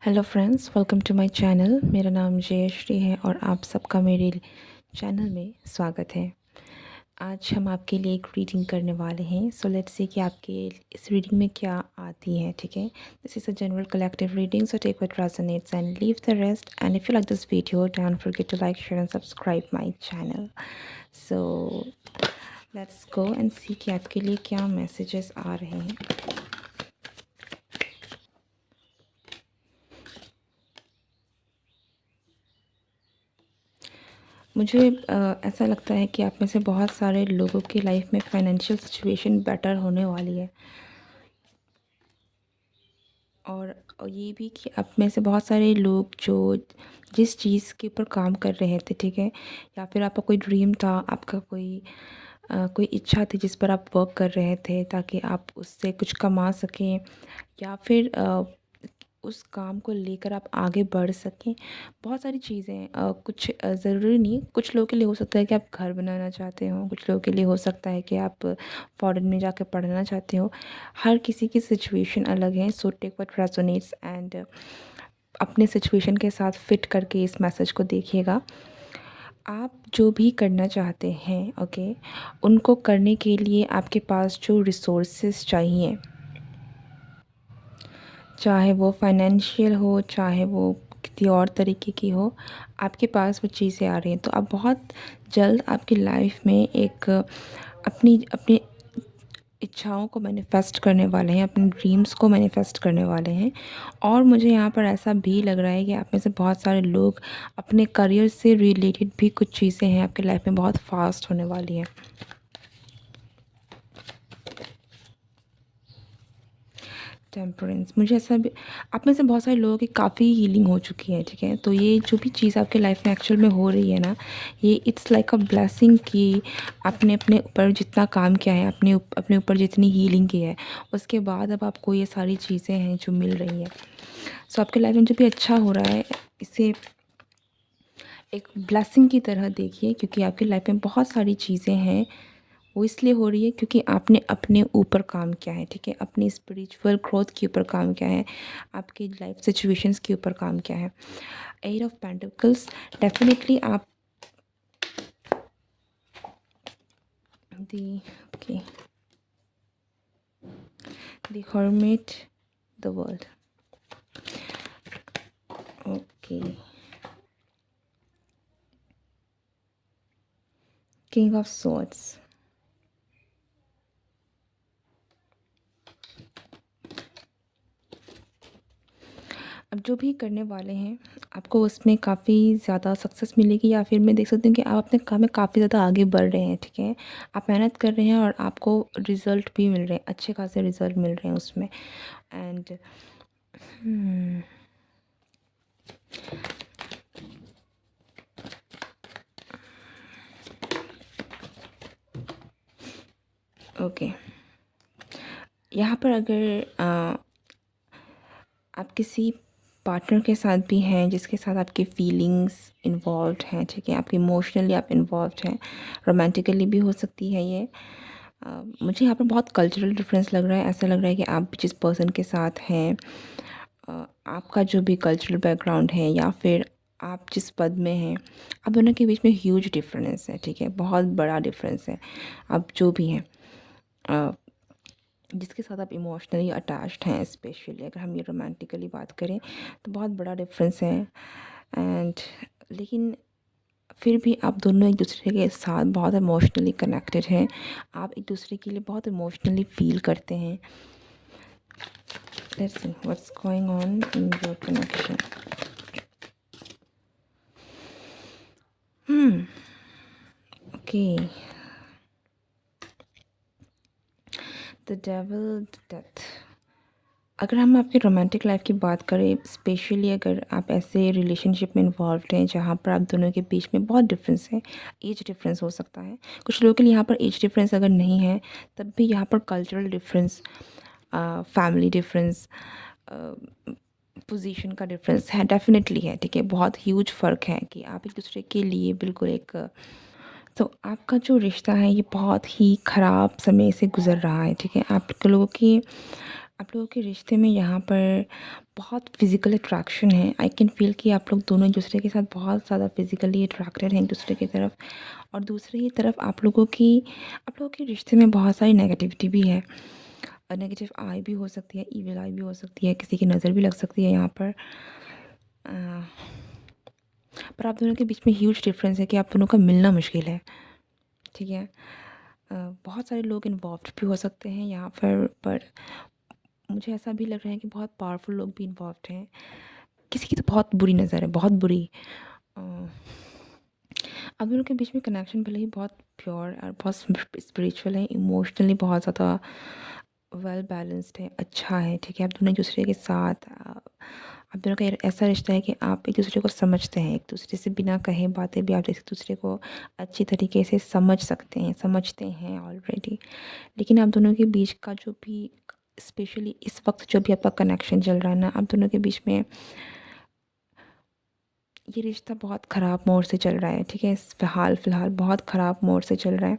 Hello friends, welcome to my channel. मेरा नाम जयश्री है और आप सबका मेरे चैनल में स्वागत है। आज हम आपके लिए एक रीडिंग करने वाले हैं। सो लेट्स सी कि आपके इस रीडिंग में क्या आती है। ठीक है, this is a general collective reading, so take what resonates and leave the rest. And if you like this video, don't forget to like, share and subscribe my channel. So let's go and see कि आपके लिए क्या messages आ रहे हैं। मुझे ऐसा लगता है कि आप में से बहुत सारे लोगों की लाइफ में फाइनेंशियल सिचुएशन बेटर होने वाली है। और ये भी कि आप में से बहुत सारे लोग जो जिस चीज़ के ऊपर काम कर रहे थे, ठीक है, या फिर आपका कोई ड्रीम था, आपका कोई इच्छा थी जिस पर आप वर्क कर रहे थे ताकि आप उससे कुछ कमा सकें, या फिर उस काम को लेकर आप आगे बढ़ सकें। बहुत सारी चीज़ें हैं। कुछ ज़रूरी नहीं, कुछ लोगों के लिए हो सकता है कि आप घर बनाना चाहते हो, कुछ लोगों के लिए हो सकता है कि आप फॉरेन में जाकर पढ़ना चाहते हो। हर किसी की सिचुएशन अलग है। So take what resonates and अपने सिचुएशन के साथ फिट करके इस मैसेज को देखिएगा। आप जो भी करना चाहते हैं, ओके, उनको करने के लिए आपके पास जो रिसोर्सेज चाहिए, चाहे वो फाइनेंशियल हो, चाहे वो किसी और तरीके की हो, आपके पास वो चीज़ें आ रही हैं। तो आप बहुत जल्द आपकी लाइफ में एक अपनी अपनी इच्छाओं को मैनिफेस्ट करने वाले हैं, अपने ड्रीम्स को मैनिफेस्ट करने वाले हैं। और मुझे यहाँ पर ऐसा भी लग रहा है कि आप में से बहुत सारे लोग अपने करियर से रिलेटेड भी कुछ चीज़ें हैं आपकी लाइफ में बहुत फास्ट होने वाली हैं। टेम्परेंस, मुझे ऐसा भी आप में से बहुत सारे लोगों की काफ़ी हीलिंग हो चुकी है, ठीक है। तो ये जो भी चीज़ आपके लाइफ में एक्चुअल में हो रही है ना, ये इट्स लाइक अ ब्लेसिंग कि आपने अपने ऊपर जितना काम किया है, अपने ऊपर जितनी हीलिंग की है, उसके बाद अब आपको ये सारी चीज़ें हैं जो मिल रही हैं। सो आपके लाइफ में जो भी अच्छा हो रहा है, इसे एक ब्लेसिंग की तरह देखिए, क्योंकि आपकी लाइफ में बहुत सारी चीज़ें हैं। वो इसलिए हो रही है क्योंकि आपने अपने ऊपर काम किया है, ठीक है, अपनी स्पिरिचुअल ग्रोथ के ऊपर काम किया है, आपकी लाइफ सिचुएशंस के ऊपर काम किया है। एट ऑफ पेंटिकल्स, डेफिनेटली आप दी okay, the hermit, the world, okay, king of swords. अब जो भी करने वाले हैं, आपको उसमें काफ़ी ज़्यादा सक्सेस मिलेगी, या फिर मैं देख सकती हूँ कि आप अपने काम में काफ़ी ज़्यादा आगे बढ़ रहे हैं, ठीक है। आप मेहनत कर रहे हैं और आपको रिज़ल्ट भी मिल रहे हैं, अच्छे खासे रिज़ल्ट मिल रहे हैं उसमें। एंड ओके, यहाँ पर अगर आप किसी पार्टनर के साथ भी हैं जिसके साथ आपकी फीलिंग्स इन्वॉल्व हैं, ठीक है, आपकी इमोशनली आप इन्वॉल्व हैं, रोमांटिकली भी हो सकती है ये। मुझे यहाँ पर बहुत कल्चरल डिफरेंस लग रहा है। ऐसा लग रहा है कि आप जिस पर्सन के साथ हैं, आपका जो भी कल्चरल बैकग्राउंड है, या फिर आप जिस पद में हैं, आप दोनों के बीच में ह्यूज डिफरेंस है, ठीक है, बहुत बड़ा डिफरेंस है। आप जो भी हैं, जिसके साथ आप इमोशनली अटैच्ड हैं, स्पेशली अगर हम ये रोमांटिकली बात करें तो बहुत बड़ा डिफरेंस है। एंड लेकिन फिर भी आप दोनों एक दूसरे के साथ बहुत इमोशनली कनेक्टेड हैं, आप एक दूसरे के लिए बहुत इमोशनली फील करते हैं। Let's see what's going on in your connection. Okay, the devil, death. अगर हम आपकी रोमांटिक लाइफ की बात करें, स्पेशली अगर आप ऐसे रिलेशनशिप में इन्वॉल्व हैं जहाँ पर आप दोनों के बीच में बहुत डिफरेंस है, एज डिफरेंस हो सकता है। कुछ लोगों के लिए यहाँ पर एज डिफरेंस अगर नहीं है, तब भी यहाँ पर cultural difference, family difference, position का डिफरेंस है, डेफिनेटली है, ठीक है। बहुत ह्यूज फ़र्क है कि आप एक दूसरे के लिए बिल्कुल एक, तो आपका जो रिश्ता है ये बहुत ही ख़राब समय से गुज़र रहा है, ठीक है। आप लोगों की आप लोगों के रिश्ते में यहाँ पर बहुत फिज़िकल अट्रैक्शन है। आई कैन फ़ील कि आप लोग दोनों एक-दूसरे के साथ बहुत ज़्यादा फिज़िकली अट्रैक्टेड हैं एक-दूसरे की तरफ, और दूसरी ही तरफ आप लोगों के रिश्ते में बहुत सारी नेगेटिविटी भी है। नेगेटिव आई भी हो सकती है, इविल आई भी हो सकती है, किसी की नज़र भी लग सकती है यहाँ पर। अ, पर आप दोनों के बीच में ह्यूज डिफ़रेंस है कि आप दोनों का मिलना मुश्किल है, ठीक है? बहुत सारे लोग इन्वॉल्व्ड भी हो सकते हैं यहाँ पर मुझे ऐसा भी लग रहा है कि बहुत पावरफुल लोग भी इन्वॉल्व्ड हैं। किसी की तो बहुत बुरी नज़र है, बहुत बुरी। अ, आप दोनों के बीच में कनेक्शन भले ही बहुत प्योर और बहुत स्पिरिचुअल है, इमोशनली बहुत ज़्यादा वेल बैलेंस्ड है, अच्छा है, ठीक है? आप दोनों एक-दूसरे के साथ आप दोनों का ऐसा रिश्ता है कि आप एक-दूसरे को समझते हैं, एक-दूसरे से बिना कहे बातें भी आप एक-दूसरे को अच्छी तरीके से समझ सकते हैं, समझते हैं ऑलरेडी। लेकिन आप दोनों के बीच का जो भी स्पेशली इस वक़्त जो भी आपका कनेक्शन चल रहा है ना, आप दोनों के बीच में ये रिश्ता बहुत ख़राब मोड़ से चल रहा है, ठीक है? फ़िलहाल बहुत ख़राब मोड़ से चल रहा है,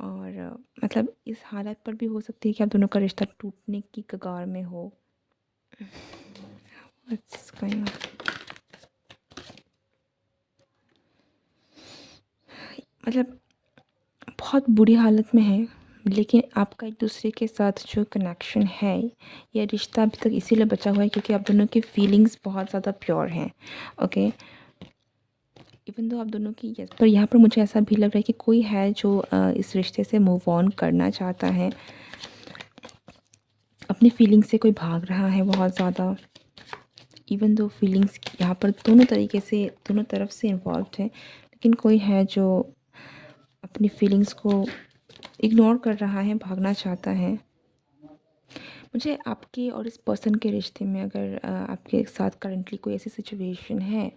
और मतलब इस हालत पर भी हो सकती है कि आप दोनों का रिश्ता टूटने की कगार में हो। What's going on? मतलब बहुत बुरी हालत में है, लेकिन आपका एक-दूसरे के साथ जो कनेक्शन है, ये रिश्ता अभी तक इसीलिए बचा हुआ है क्योंकि आप दोनों की फीलिंग्स बहुत ज़्यादा प्योर हैं, ओके? इवन दो आप दोनों की यस, पर यहाँ पर मुझे ऐसा भी लग रहा है कि कोई है जो इस रिश्ते से मूव ऑन करना चाहता है। अपनी फीलिंग्स से कोई भाग रहा है बहुत ज़्यादा। इवन दो फीलिंग्स यहाँ पर दोनों तरीके से, दोनों तरफ से इन्वॉल्व्ड है, लेकिन कोई है जो अपनी फीलिंग्स को इग्नोर कर रहा है, भागना चाहता है। मुझे आपके और इस पर्सन के रिश्ते में अगर आपके साथ करंटली कोई ऐसी सिचुएशन है,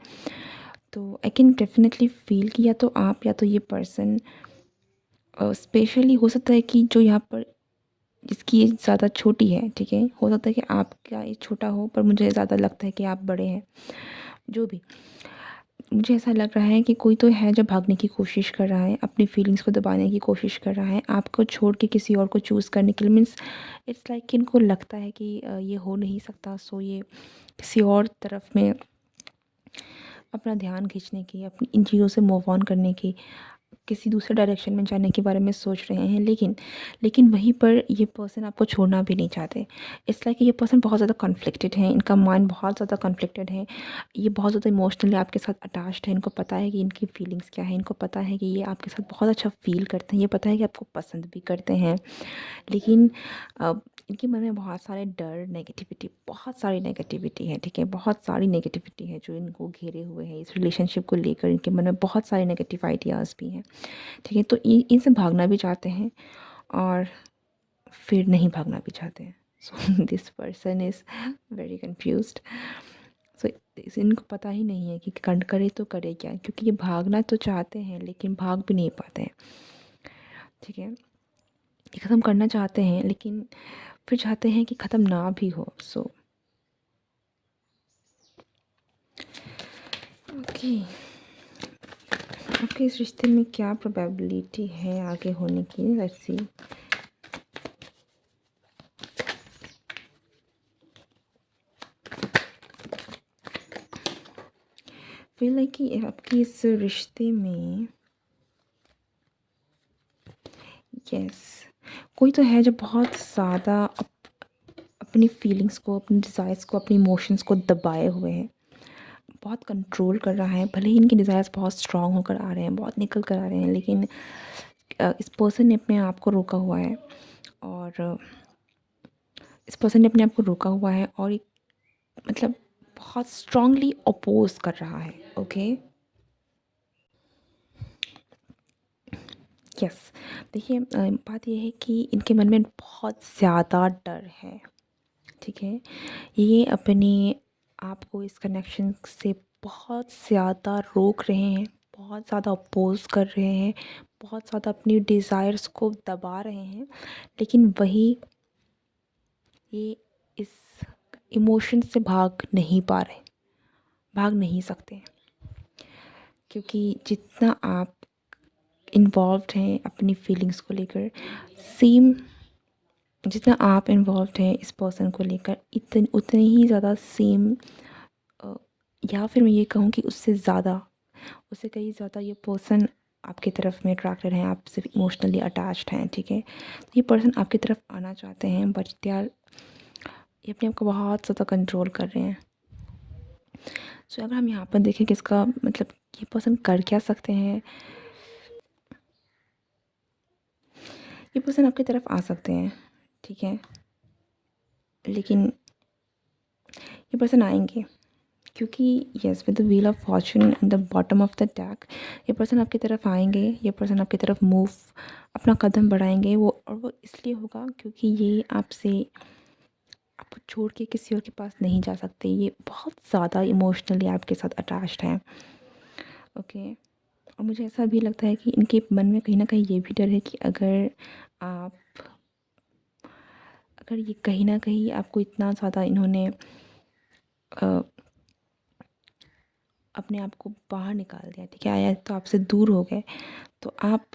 तो आई कैन डेफ़िनेटली फ़ील कि या तो आप या तो ये पर्सन स्पेशली हो सकता है कि जो यहाँ पर जिसकी एज ज़्यादा छोटी है, ठीक है? हो सकता है कि आपका एज छोटा हो, पर मुझे ज़्यादा लगता है कि आप बड़े हैं। जो भी, मुझे ऐसा लग रहा है कि कोई तो है जो भागने की कोशिश कर रहा है, अपनी फीलिंग्स को दबाने की कोशिश कर रहा है, आपको छोड़ के किसी और को चूज़ करने के लिए, मीन्स इट्स लाइक कि इनको लगता है कि ये हो नहीं सकता, सो ये किसी और तरफ में अपना ध्यान खींचने की, अपनी इन चीज़ों से मूव ऑन करने की, किसी दूसरे डायरेक्शन में जाने के बारे में सोच रहे हैं, लेकिन वहीं पर ये पर्सन आपको छोड़ना भी नहीं चाहते। इट्स लाइक ये पर्सन बहुत ज़्यादा कॉन्फ्लिक्टेड है, इनका माइंड बहुत ज़्यादा कॉन्फ्लिक्टेड है, ये बहुत ज़्यादा इमोशनली आपके साथ अटैच्ड है, इनको पता है कि इनकी फीलिंग्स क्या है, इनको पता है कि ये आपके साथ बहुत अच्छा फ़ील करते हैं, ये पता है कि आपको पसंद भी करते हैं, लेकिन इनके मन में बहुत सारे डर, नेगेटिविटी, बहुत सारी नेगेटिविटी है, ठीक है? बहुत सारी नेगेटिविटी है जो इनको घेरे हुए है, इस रिलेशनशिप को लेकर इनके मन में बहुत सारे नेगेटिव आइडियाज़ भी हैं, ठीक है? तो इनसे भागना भी चाहते हैं, और फिर नहीं भागना भी चाहते हैं। So this person is very confused. So इनको पता ही नहीं है कि करे तो करे क्या? क्योंकि ये भागना तो चाहते हैं, लेकिन भाग भी नहीं पाते हैं, ठीक है? ये ख़त्म करना चाहते हैं, लेकिन फिर चाहते हैं कि ख़त्म ना भी हो। सो ओके, आपके इस रिश्ते में क्या प्रोबेबिलिटी है आगे होने की? Let's see. फ़ील लाइक कि आपके इस रिश्ते में यस, कोई तो है जो बहुत ज़्यादा अपनी फीलिंग्स को, अपनी डिज़ायर्स को, अपनी इमोशंस को दबाए हुए है, बहुत कंट्रोल कर रहा है। भले ही इनके डिज़ायर्स बहुत स्ट्रॉन्ग होकर आ रहे हैं, बहुत निकल कर आ रहे हैं, लेकिन इस पर्सन ने अपने आप को रोका हुआ है, और इस पर्सन ने अपने आप को रोका हुआ है, और एक मतलब बहुत स्ट्रांगली अपोज़ कर रहा है, ओके? यस, देखिए बात ये है कि इनके मन में बहुत ज़्यादा डर है, ठीक है? ये अपने आप को इस कनेक्शन से बहुत ज़्यादा रोक रहे हैं, बहुत ज़्यादा अपोज़ कर रहे हैं, बहुत ज़्यादा अपनी डिज़ायर्स को दबा रहे हैं, लेकिन वही ये इस इमोशन से भाग नहीं पा रहे, भाग नहीं सकते, क्योंकि जितना आप इन्वॉल्व्ड हैं अपनी फीलिंग्स को लेकर, सेम जितना आप इन्वॉल्व्ड हैं इस पर्सन को लेकर उतने ही ज़्यादा सेम, या फिर मैं ये कहूँ कि उससे ज़्यादा, उससे कहीं ज़्यादा ये पर्सन आपकी तरफ में अट्रैक्टेड हैं, आपसे इमोशनली अटैच्ड हैं, ठीक है। तो ये पर्सन आपकी तरफ आना चाहते हैं, बट दे आर, ये अपने आप को बहुत ज़्यादा कंट्रोल कर रहे हैं। सो अगर हम यहाँ पर देखें कि इसका मतलब ये पर्सन कर क्या सकते हैं, ये पर्सन आपकी तरफ आ सकते हैं, ठीक है, लेकिन ये पर्सन आएंगे क्योंकि yes, with the wheel of Fortune in the bottom of the deck, ये पर्सन आपकी तरफ आएंगे, ये पर्सन आपकी तरफ मूव, अपना कदम बढ़ाएंगे वो, और वो इसलिए होगा क्योंकि ये आपसे, आपको छोड़ के किसी और के पास नहीं जा सकते, ये बहुत ज़्यादा इमोशनली आपके साथ अटैच्ड हैं, ओके। और मुझे ऐसा भी लगता है कि इनके मन में कहीं ना कहीं ये भी डर है कि आप अगर ये कहीं ना कहीं आपको इतना ज़्यादा इन्होंने अपने आप को बाहर निकाल दिया, ठीक है, आया तो आपसे दूर हो गए, तो आप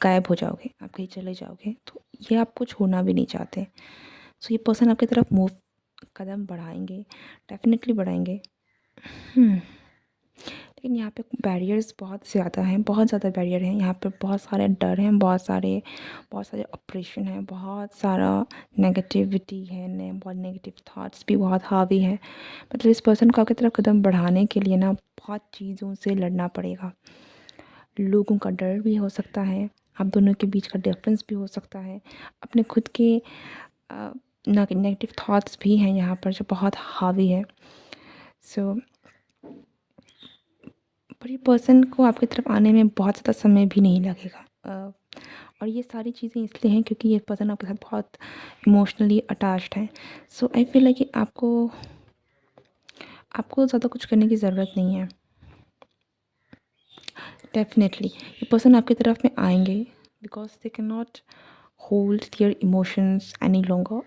गायब हो जाओगे, आप कहीं चले जाओगे, तो ये आपको छोड़ना भी नहीं चाहते। सो ये पर्सन आपकी तरफ मूव, कदम बढ़ाएंगे, डेफिनेटली बढ़ाएंगे। लेकिन यहाँ पे बैरियर्स बहुत ज़्यादा हैं, बहुत ज़्यादा बैरियर हैं यहाँ पे, बहुत सारे डर हैं, बहुत सारे ऑपरेशन हैं, बहुत सारा नेगेटिविटी है, बहुत नेगेटिव थॉट्स भी बहुत हावी है। मतलब इस पर्सन को आपकी तरफ कदम बढ़ाने के लिए ना बहुत चीज़ों से लड़ना पड़ेगा। लोगों का डर भी हो सकता है, आप दोनों के बीच का डिफरेंस भी हो सकता है, अपने खुद के नेगेटिव थॉट्स भी हैं यहाँ पर जो बहुत हावी है। सो पर ये पर्सन को आपकी तरफ आने में बहुत ज़्यादा समय भी नहीं लगेगा, और ये सारी चीज़ें इसलिए हैं क्योंकि ये पर्सन आपके साथ बहुत इमोशनली अटैच्ड है। सो आई फील लाइक कि आपको ज़्यादा कुछ करने की ज़रूरत नहीं है। डेफिनेटली ये पर्सन आपकी तरफ में आएंगे because they can not hold their emotions any longer,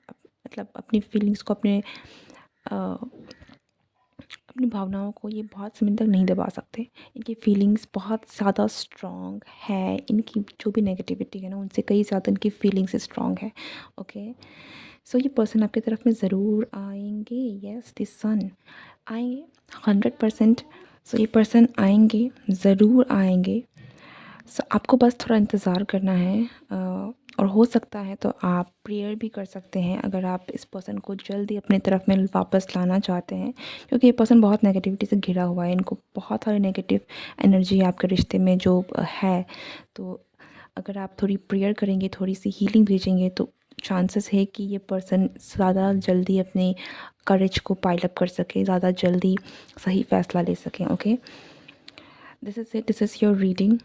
मतलब अपनी फीलिंग्स को, अपनी भावनाओं को ये बहुत समय तक नहीं दबा सकते। इनकी फीलिंग्स बहुत ज़्यादा स्ट्रॉन्ग है, इनकी जो भी नेगेटिविटी है ना उनसे कई ज़्यादा इनकी फीलिंग्स स्ट्रॉन्ग है, ओके। सो ये पर्सन आपकी तरफ में ज़रूर आएंगे, यस दिस सन आएंगे 100%। सो ये पर्सन आएंगे, ज़रूर आएंगे। सो आपको बस थोड़ा इंतज़ार करना है, और हो सकता है तो आप प्रेयर भी कर सकते हैं अगर आप इस पर्सन को जल्दी अपनी तरफ में वापस लाना चाहते हैं, क्योंकि ये पर्सन बहुत नेगेटिविटी से घिरा हुआ है, इनको बहुत सारी नेगेटिव एनर्जी आपके रिश्ते में जो है। तो अगर आप थोड़ी प्रेयर करेंगे, थोड़ी सी हीलिंग भेजेंगे, तो चांसेस है कि ये पर्सन ज़्यादा जल्दी अपने करेज को पाइल अप कर सके, ज़्यादा जल्दी सही फैसला ले सकें, okay. This is it, this is your reading.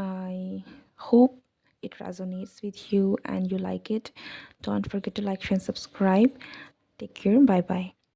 I hope it resonates with you and you like it. Don't forget to like, share, and subscribe. Take care. Bye bye.